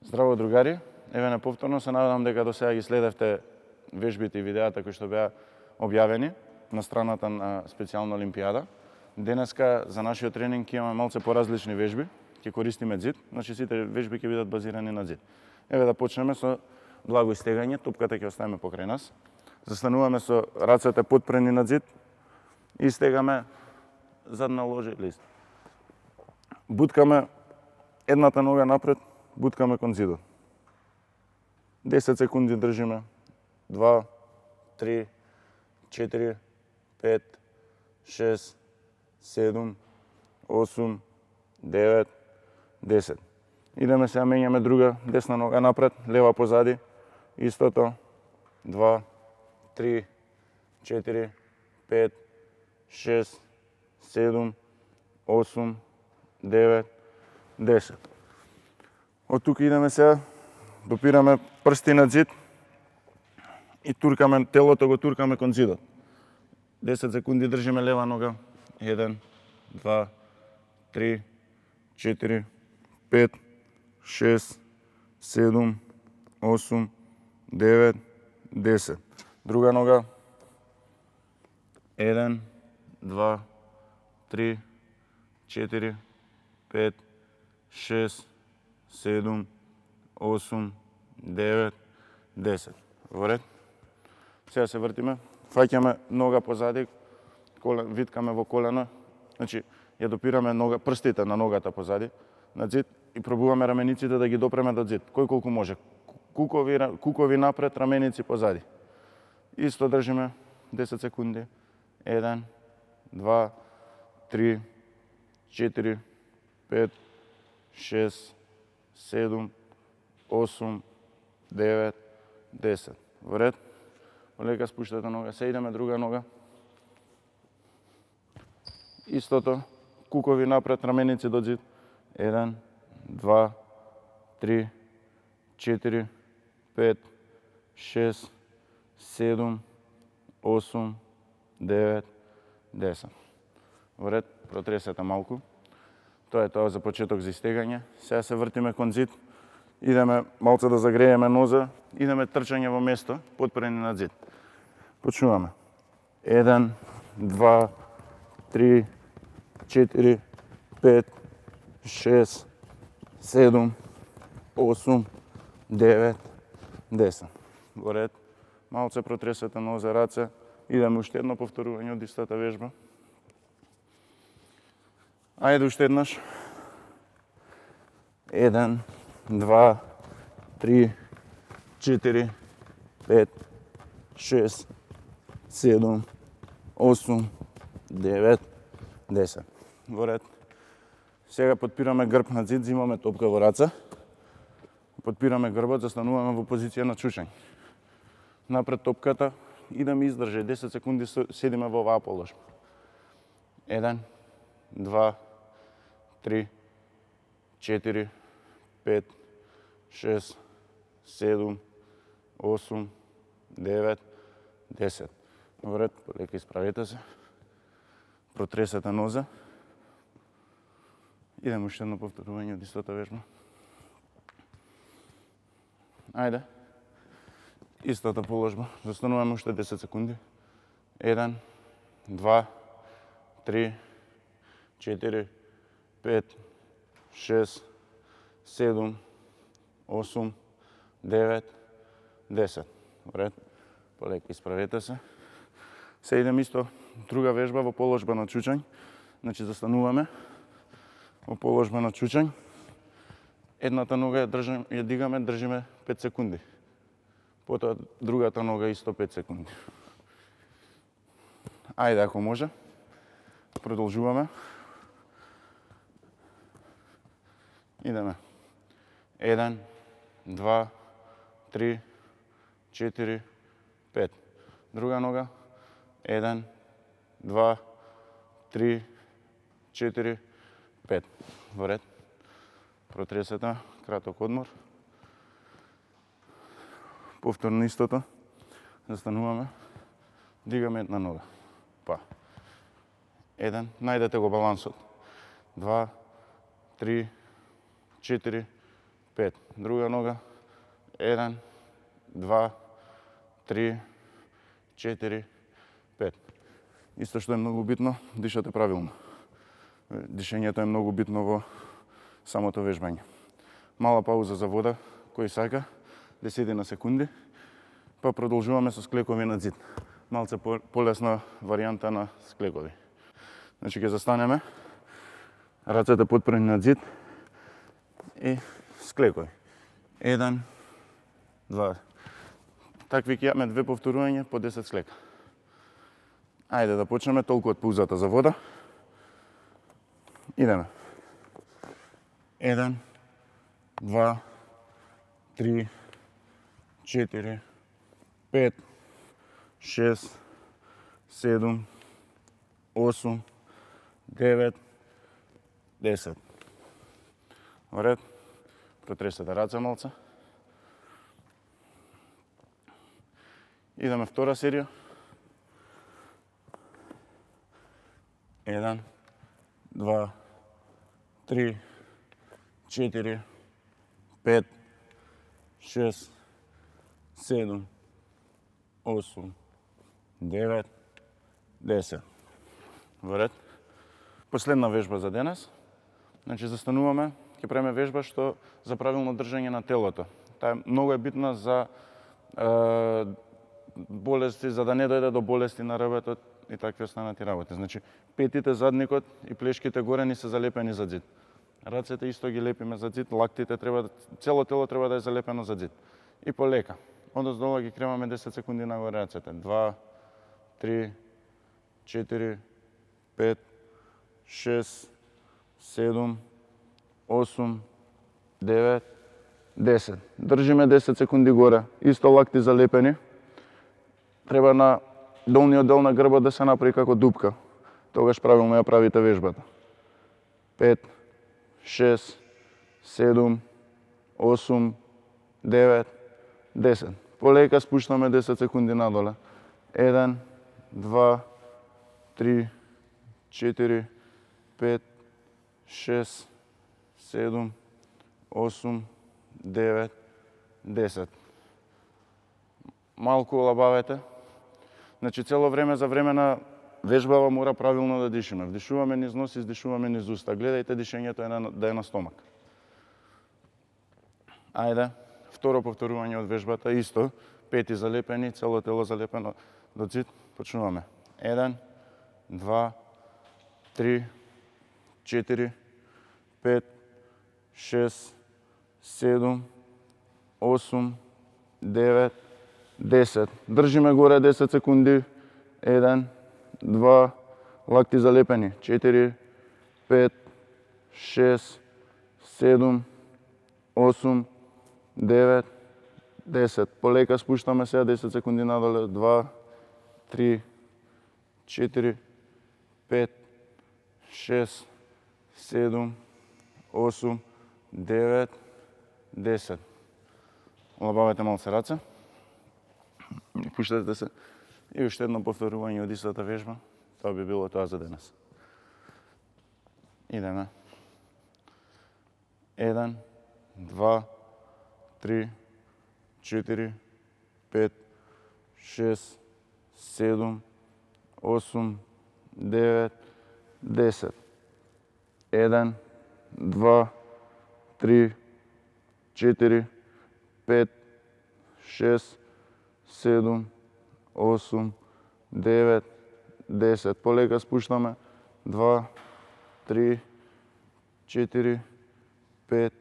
Здраво, другари! Еве на повторно, се надевам дека до сега ги следевте вежбите и видеата кои што беа објавени на страната на специјална олимпијада. Денеска за нашиот тренинг имаме малце поразлични вежби, ќе користиме ѕид, значи сите вежби ќе бидат базирани на ѕид. Еве да почнеме со благо истегање, топката ќе оставиме покрај нас. Застануваме со рацете потпрени на ѕид и стегаме задна ложи лист. Буткаме едната нога напред, буткаме кон ѕидот. 10 секунди држиме. 2, 3, 4, 5, 6, 7, 8, 9, 10. Идеме сега, менјаме друга, десна нога напред, лева позади. Истото. 2, 3, 4, 5, 6, 7, 8, 9, 10. Од тука идеме сега, допираме прсти на ѕид и туркаме, телото го туркаме кон ѕидот. 10 секунди држиме лева нога. 1, 2, 3, 4, 5, 6, 7, 8, 9, 10. Друга нога. 1, 2, 3, 4, 5, 6, 7, 8, 9, 10. Во ред. Сега се вртиме, фаќаме нога позади, виткаме во колено, значи ја допираме нога, прстите на ногата позади, на ѕид и пробуваме рамениците да ги допреме до ЗИД. Кој колку може. Кукови напред, раменици позади. Исто држиме 10 секунди. 1, 2, 3, 4, 5, 6, 7, 8, 9, 10. Во ред. Полека спуштате нога. Се идеме друга нога. Истото. Кукови напред, раменици до ЗИД. 1, 2, 3, 4, 5, 6, 7, 8, 9, 10. Во ред. Протресете малку. Тоа е тоа за почеток за истегање. Сега се вртиме кон ЗИД. Идеме малце да загрееме ноза, идеме трчање во место, потпрени на ЗИД. Почнуваме. 1, 2, 3, 4, 5, 6, 7, 8, 9, 10. Во ред. Малце протресете ноза, раце. Идеме уште едно повторување од истата вежба. Ајде уште еднаш. 1, 2, 3, 4, 5, 6, 7, 8, 9, 10. Во ред. Сега подпираме грб на ЗИД, зимаме топка во раца. Подпираме грбот, застануваме во позиција на чучање. Напред топката и да ми издржи 10 секунди седиме во оваа положба. 1, 2, 3, 4, 5, 6, 7, 8, 9, 10. Во ред, полека исправете се. Протресете ноза. Идеме уште едно повторување од истата вежба. Ајде. Истата положба. Застануваме уште 10 секунди. 1, 2, 3, 4, 5, 6, 7, 8, 9, 10. Во ред. Полека исправете се. Се идем исто друга вежба во положба на чучањ. Значи застануваме во положба на чучањ. Едната нога ја дигаме, држиме 5 секунди. Потоа другата нога исто 5 секунди. Ајде ако може. Продолжуваме. Идеме. 1, 2, 3, 4, 5. Друга нога. 1, 2, 3, 4, 5. Во ред. Протресете, краток одмор. Повторно истото. Застануваме. Дигаме една нога. Па. 1, најдете го балансот. 2, 3, 4, 5. Друга нога. 1, 2, 3, 4, 5. Исто што е многу битно, дишате правилно. Дишењето е многу битно во самото вежбање. Мала пауза за вода, кој сака, 10 на секунди, па продолжуваме со склекови на зид. Малце полесна варијанта на склекови. Значи ќе застанеме, рацете потпрени на зид и склекови. 1, 2. Такви ќе имаме 2 повторувања по 10 склека. Ајде да почнеме толку од паузата за вода. Идеме. 1, 2, 3, 4, 5, 6, 7, 8, 9, 10. Во ред. Протресете раце малце. Идеме втора серија. 1, 2, 3, 4, 5, 6, 7, 8, 9, 10. Во ред. Последна вежба за денес. Значи застануваме, ќе правиме вежба што за правилно држање на телото. Таа многу е битна за болести, за да не дојде до болести на ребетот и такви останати работи. Значи, петите, задникот и плешките горе ни се залепени за зид. Рацете исто ги лепиме за зид, лактите треба, цело тело треба да е залепено за зид. И полека. Одоздола ги кремаме 10 секунди нагоре рацете. 2, 3, 4, 5, 6, 7, 8, 9, 10. Држиме 10 секунди горе. Исто лакти залепени. Треба на долниот дел на грбот да се направи како дупка. Тогаш правилно ја правите вежбата. 5, 6, 7, 8, 9, 10. Полека спуштаме 10 секунди надоле. 1, 2, 3, 4, 5, 6, 7, 8, 9, 10. Малку олабавете. Значи цело време за време на вежбава мора правилно да дишиме. Вдишуваме низ нос, издишуваме низ уста. Гледајте дишењето да е на стомак. Ајде, второ повторување од вежбата, исто. Пети залепени, цело тело залепено до зид. Почнуваме. 1, 2, 3, 4, 5, 6, 7, 8, 9, 10. Држиме горе 10 секунди. 1, 2, лакти залепени. 4, 5, 6, 7, 8, 9, 10. Полека спуштаме сега 10 секунди надоле. 2, 3, 4, 5, 6, 7, 8, 9, 10. Олабавете малце раце. Пуштете се. И уште едно повторување од истата вежба. Тоа би било тоа за денес. Идеме. 1, 2, 3, 4, 5, 6, 7, 8, 9, 10. 1, 2, 3, 4, 5, 6, 7, 8, 9, 10. Полека спуштаме. 2, 3, 4, 5,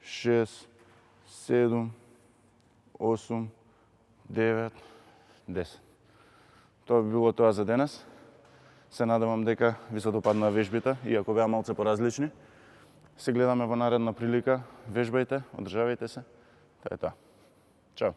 6, 7, 8, 9, 10. Тоа би било тоа за денес. Се надевам дека ви се допаднаа вежбите, иако беа малце поразлични. Се гледаме во наредна прилика. Вежбајте, одржавајте се. Тоа е тоа. Чао.